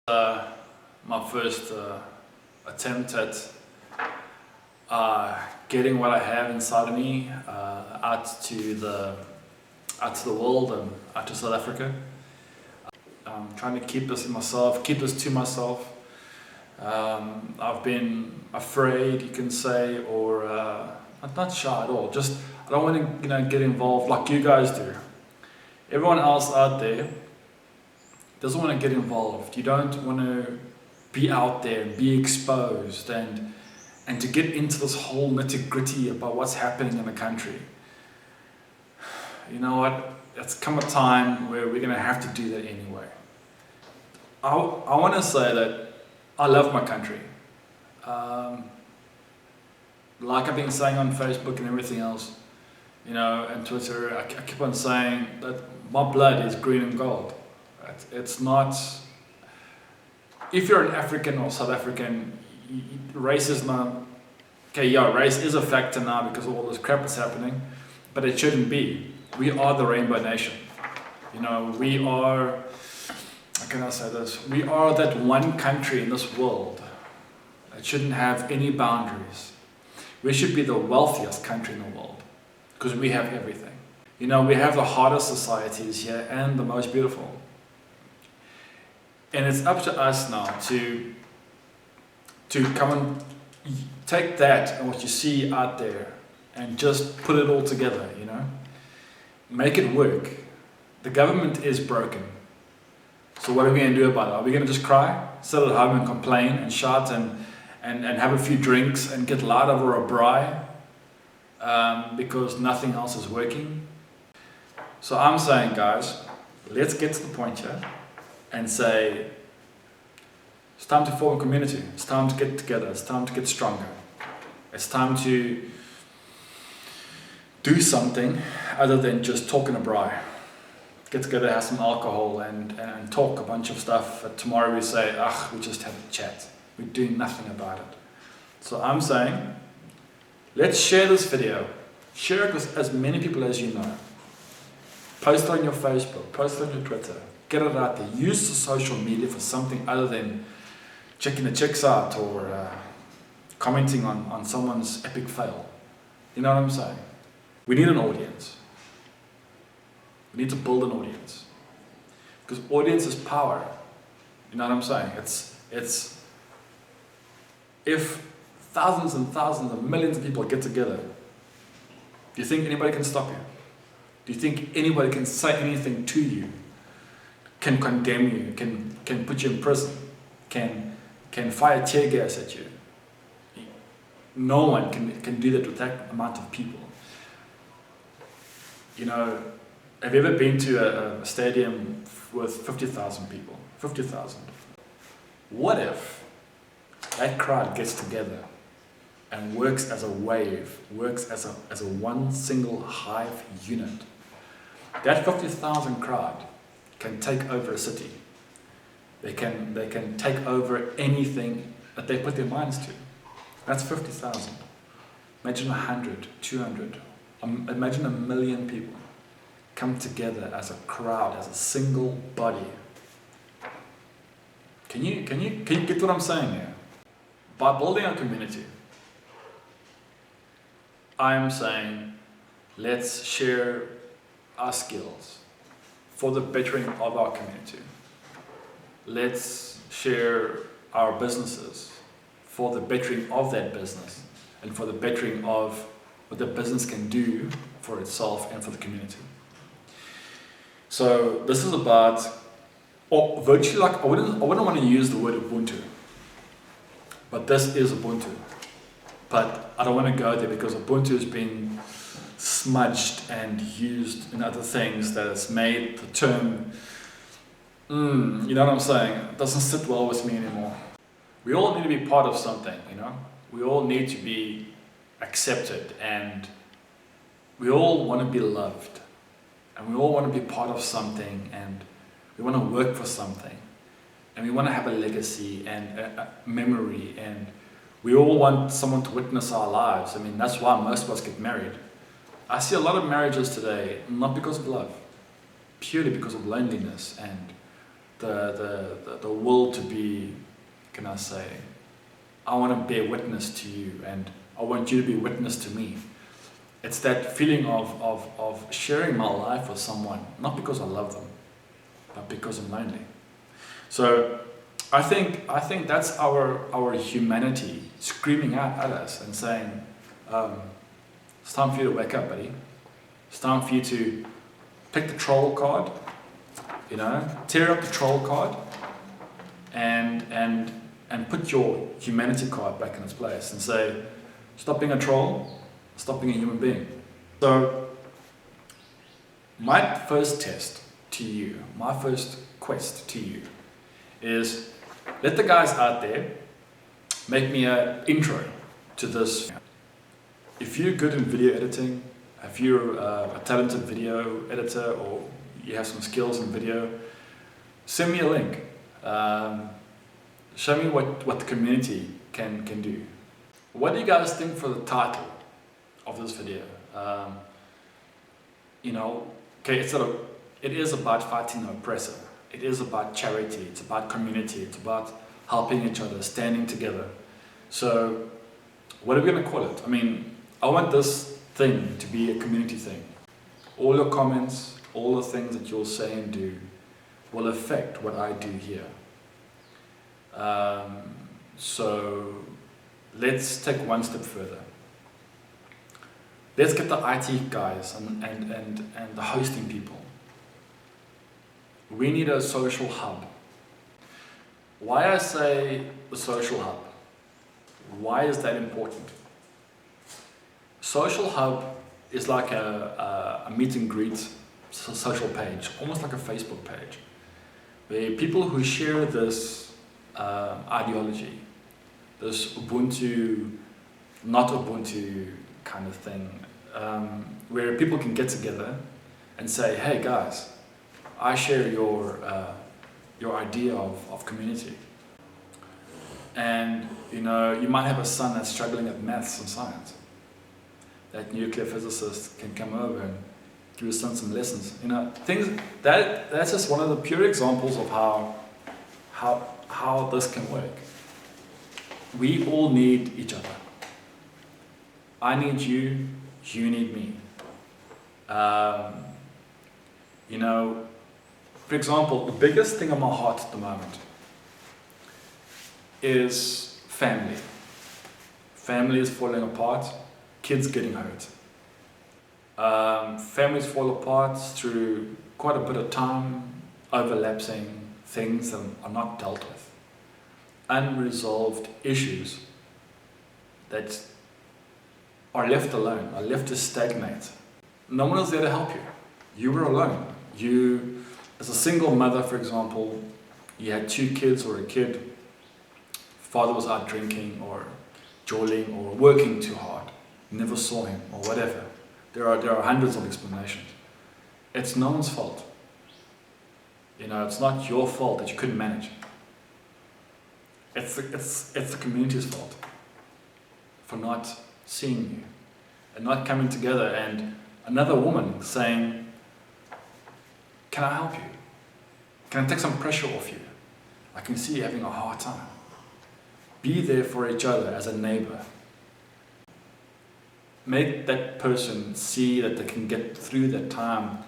My first attempt at getting what I have inside of me out to the world and out to South Africa. I'm trying to keep this in myself, keep this to myself. I've been afraid, you can say, or not shy at all. Just I don't want to, get involved like you guys do. Everyone else out there doesn't want to get involved. You don't want to be out there and be exposed and to get into this whole nitty-gritty about what's happening in the country. You know what? It's come a time where we're going to have to do that anyway. I want to say that I love my country. Like I've been saying on Facebook and everything else, and Twitter, I keep on saying that my blood is green and gold. It's not, if you're an African or South African, race is not, okay, yeah, race is a factor now because of all this crap that's happening, but it shouldn't be. We are the rainbow nation. We are, how can I say this? We are that one country in this world that shouldn't have any boundaries. We should be the wealthiest country in the world because we have everything. We have the hardest societies here and the most beautiful. And it's up to us now to come and take that and what you see out there and just put it all together, Make it work. The government is broken. So what are we going to do about it? Are we going to just cry, sit at home and complain and shout and have a few drinks and get loud over a braai because nothing else is working? So I'm saying, guys, let's get to the point here and say, it's time to form a community, it's time to get together, it's time to get stronger, it's time to do something other than just talking a braai. Get together, have some alcohol and talk a bunch of stuff, but tomorrow we say, we just had a chat, we're doing nothing about it. So I'm saying, let's share this video, share it with as many people as you know, post it on your Facebook, post it on your Twitter, get it out there. Use the social media for something other than checking the chicks out or commenting on someone's epic fail. You know what I'm saying? We need an audience. We need to build an audience. Because audience is power. You know what I'm saying? It's if thousands and thousands and millions of people get together, do you think anybody can stop you? Do you think anybody can say anything to you? Can condemn you, can put you in prison, can fire tear gas at you? No one can do that with that amount of people. Have you ever been to a stadium with 50,000 people? 50,000. What if that crowd gets together and works as a wave, works as a one single hive unit? That 50,000 crowd can take over a city. They can take over anything that they put their minds to. That's 50,000. Imagine 100, 200, imagine 1 million people come together as a crowd, as a single body. Can you get what I'm saying here? By building a community, I'm saying let's share our skills for the bettering of our community. Let's share our businesses for the bettering of that business and for the bettering of what the business can do for itself and for the community. So this is about, or virtually, like I wouldn't want to use the word Ubuntu, but this is Ubuntu. But I don't want to go there because Ubuntu has been smudged and used in other things that has made the term, you know what I'm saying? It doesn't sit well with me anymore. We all need to be part of something, We all need to be accepted and we all want to be loved and we all want to be part of something and we want to work for something and we want to have a legacy and a memory and we all want someone to witness our lives. That's why most of us get married. I see a lot of marriages today, not because of love, purely because of loneliness and the will to be, can I say, I want to bear witness to you and I want you to be witness to me. It's that feeling of sharing my life with someone, not because I love them, but because I'm lonely. So I think that's our humanity screaming out at us and saying, it's time for you to wake up, buddy. It's time for you to pick the troll card, tear up the troll card and put your humanity card back in its place and say, stop being a troll, stop being a human being. So my first test to you, my first quest to you is let the guys out there make me an intro to this. If you're good in video editing, if you're a talented video editor or you have some skills in video, send me a link. Show me what the community can do. What do you guys think for the title of this video? Okay, it is about fighting the oppressor. It is about charity, it's about community, it's about helping each other, standing together. So what are we going to call it? I mean, I want this thing to be a community thing. All your comments, all the things that you'll say and do will affect what I do here. So let's take one step further. Let's get the IT guys and the hosting people. We need a social hub. Why I say the social hub? Why is that important? Social hub is like a meet and greet social page, almost like a Facebook page, where people who share this ideology, this Ubuntu, not Ubuntu kind of thing, where people can get together and say, hey guys, I share your idea of community. And you might have a son that's struggling at maths and science. That nuclear physicist can come over and give your son some lessons. Things that's just one of the pure examples of how this can work. We all need each other. I need you, you need me. For example, the biggest thing on my heart at the moment is family. Family is falling apart, kids getting hurt. Families fall apart through quite a bit of time, overlapping things that are not dealt with. Unresolved issues that are left alone, are left to stagnate. No one is there to help you. You were alone. You, as a single mother, for example, you had 2 kids or a kid, father was out drinking or jawling or working too hard, never saw him or whatever. There are hundreds of explanations. It's no one's fault. It's not your fault that you couldn't manage. It's the community's fault for not seeing you and not coming together, and another woman saying, can I help you? Can I take some pressure off you? I can see you having a hard time. Be there for each other as a neighbor. Make that person see that they can get through that time,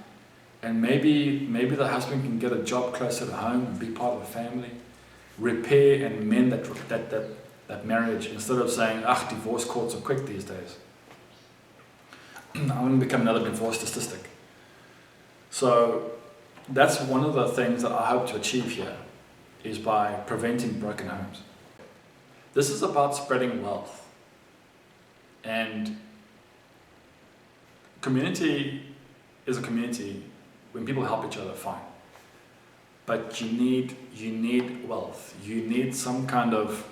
and maybe the husband can get a job closer to home and be part of the family. Repair and mend that marriage, instead of saying, divorce courts are quick these days. I want to become another divorce statistic. So that's one of the things that I hope to achieve here, is by preventing broken homes. This is about spreading wealth. And community is a community when people help each other, fine. But you need wealth. You need some kind of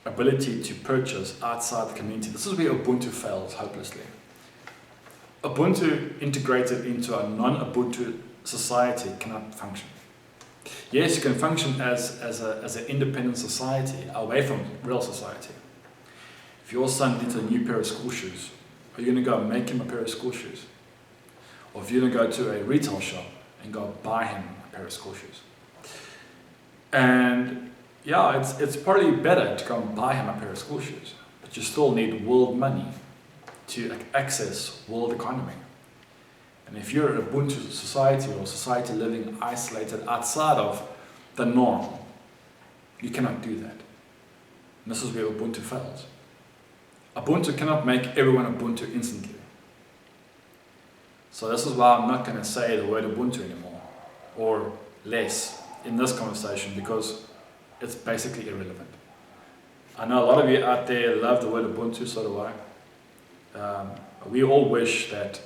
ability to purchase outside the community. This is where Ubuntu fails hopelessly. Ubuntu integrated into a non-Ubuntu society cannot function. Yes, you can function as an independent society away from real society. If your son needs a new pair of school shoes, are you going to go and make him a pair of school shoes? Or if you're going to go to a retail shop, and go buy him a pair of school shoes. And yeah, it's probably better to go and buy him a pair of school shoes, but you still need world money to access world economy. And if you're an Ubuntu society or society living isolated outside of the norm, you cannot do that. And this is where Ubuntu fails. Ubuntu cannot make everyone Ubuntu instantly. So this is why I'm not going to say the word Ubuntu anymore, or less, in this conversation, because it's basically irrelevant. I know a lot of you out there love the word Ubuntu, so do I. We all wish that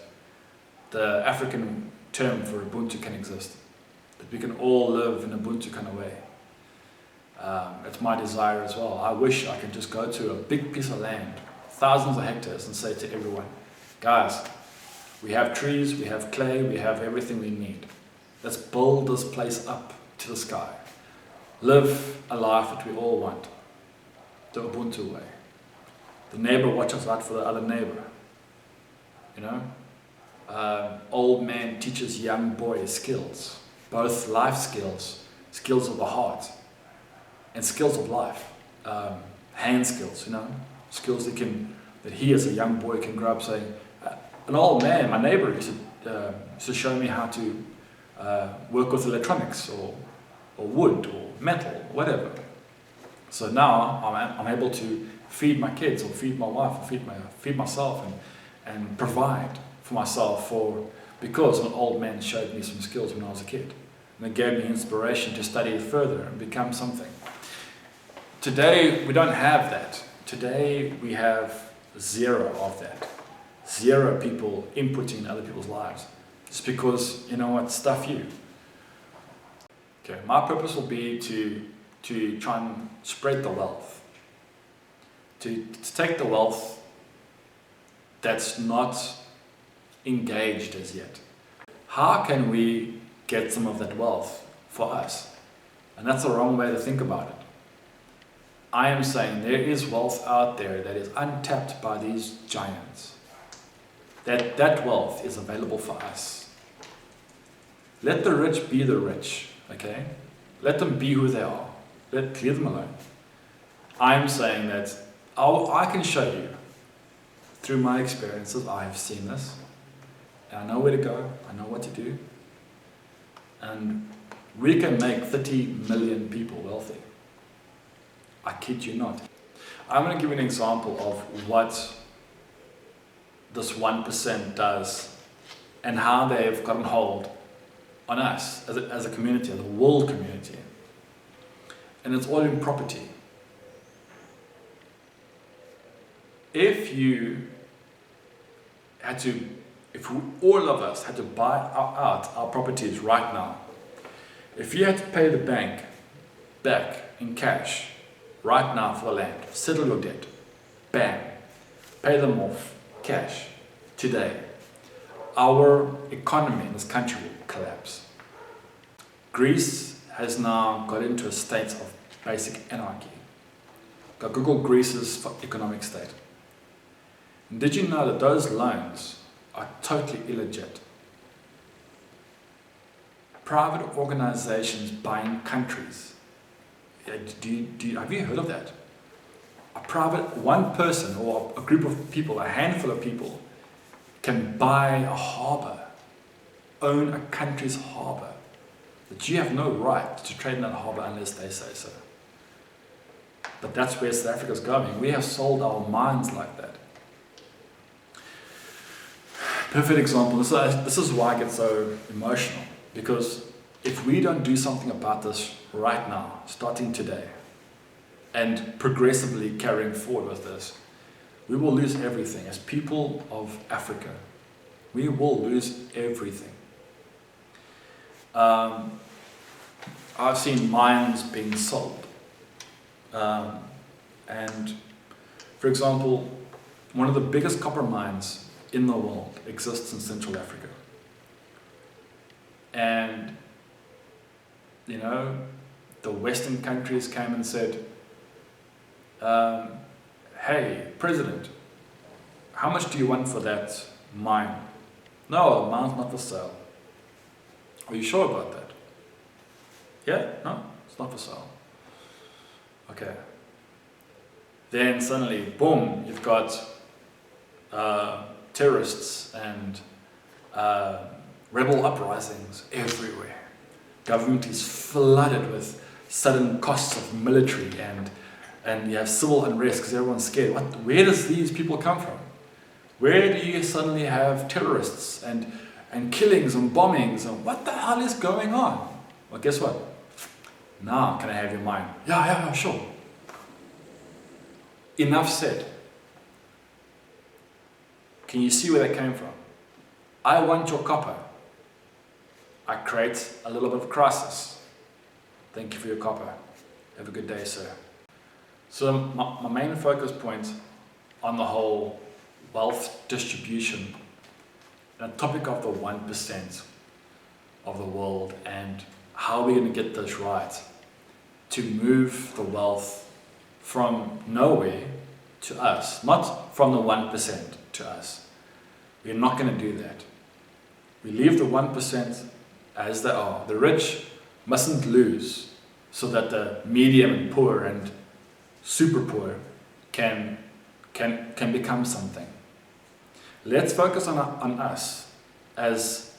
the African term for Ubuntu can exist, that we can all live in a Ubuntu kind of way. It's my desire as well. I wish I could just go to a big piece of land, thousands of hectares, and say to everyone, guys, we have trees, we have clay, we have everything we need. Let's build this place up to the sky. Live a life that we all want, the Ubuntu way. The neighbor watches out for the other neighbor. You know, old man teaches young boys skills, both life skills, skills of the heart, and skills of life, hand skills. You know, skills that he as a young boy can grow up saying, an old man, my neighbor, used to show me how to work with electronics or wood or metal, whatever. So now I'm able to feed my kids or feed my wife or feed myself and provide for myself because an old man showed me some skills when I was a kid. And it gave me inspiration to study it further and become something. Today we don't have that. Today we have zero of that. Zero people inputting in other people's lives. It's because, you know what, stuff you. Okay, my purpose will be to try and spread the wealth. To take the wealth that's not engaged as yet. How can we get some of that wealth for us? And that's the wrong way to think about it. I am saying there is wealth out there that is untapped by these giants. That wealth is available for us. Let the rich be the rich, okay? Let them be who they are. Leave them alone. I'm saying that I can show you, through my experiences, I have seen this, and I know where to go, I know what to do, and we can make 30 million people wealthy. I kid you not. I'm going to give you an example of what this 1% does and how they've gotten hold on us as a community, as a world community. And it's all in property. If all of us had to buy out our properties right now, if you had to pay the bank back in cash right now for the land, settle your debt, bam, pay them off, cash, today, our economy in this country will collapse. Greece has now got into a state of basic anarchy. Go Google Greece's economic state. And did you know that those loans are totally illegit? Private organizations buying countries. Have you heard of that? One person or a group of people, a handful of people, can buy a harbor, own a country's harbor, that you have no right to trade in that harbor unless they say so. But that's where South Africa's going. We have sold our minds like that. Perfect example. This is why I get so emotional, because if we don't do something about this right now, starting today, and progressively carrying forward with this, we will lose everything. As people of Africa, we will lose everything. I've seen mines being sold. And for example, one of the biggest copper mines in the world exists in Central Africa. And, you know, the Western countries came and said, hey, President, how much do you want for that mine? No, the mine's not for sale. Are you sure about that? Yeah? No? It's not for sale. Okay. Then suddenly, boom, you've got terrorists and rebel uprisings everywhere. Government is flooded with sudden costs of military, and you have civil unrest because everyone's scared. Where does these people come from? Where do you suddenly have terrorists and killings and bombings, and what the hell is going on? Well, guess what? Now can I have your mind? Yeah, sure. Enough said. Can you see where that came from? I want your copper. I create a little bit of crisis. Thank you for your copper. Have a good day, sir. So my main focus point on the whole wealth distribution, the topic of the 1% of the world and how we're going to get this right to move the wealth from nowhere to us, not from the 1% to us. We're not going to do that. We leave the 1% as they are. The rich mustn't lose so that the medium and poor and super poor can become something. Let's focus on us as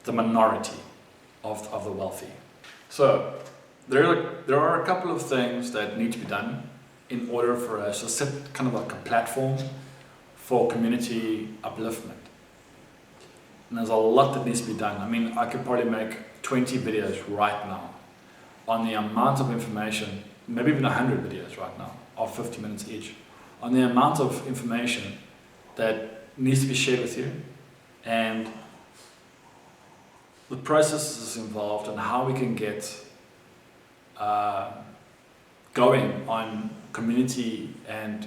the minority of the wealthy. So there are a couple of things that need to be done in order for us to set kind of like a platform for community upliftment. And there's a lot that needs to be done. I mean, I could probably make 20 videos right now on the amount of information, maybe even 100 videos right now, of 50 minutes each, on the amount of information that needs to be shared with you and the processes involved and how we can get going on community and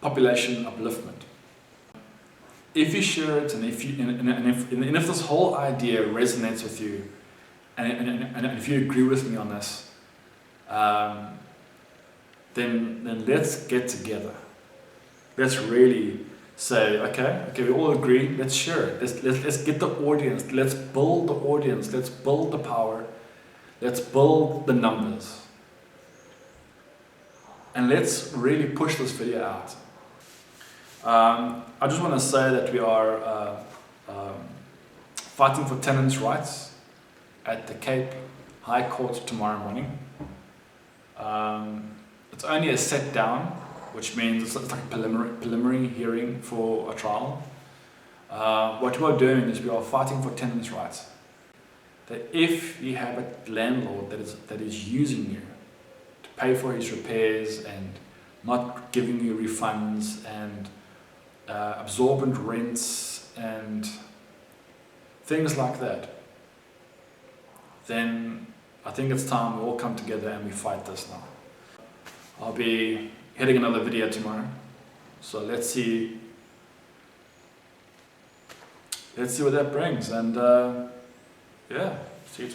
population upliftment. If you share it and if this whole idea resonates with you and if you agree with me on this, then let's get together. Let's really say, okay, we all agree, let's share it. Let's get the audience, let's build the audience, let's build the power, let's build the numbers. And let's really push this video out. I just want to say that we are fighting for tenants' rights at the Cape High Court tomorrow morning. It's only a set down, which means it's like a preliminary hearing for a trial. What we are doing is we are fighting for tenants' rights. That if you have a landlord that is using you to pay for his repairs and not giving you refunds and absorbent rents and things like that, then I think it's time we all come together and we fight this now. I'll be hitting another video tomorrow, so let's see what that brings, and yeah.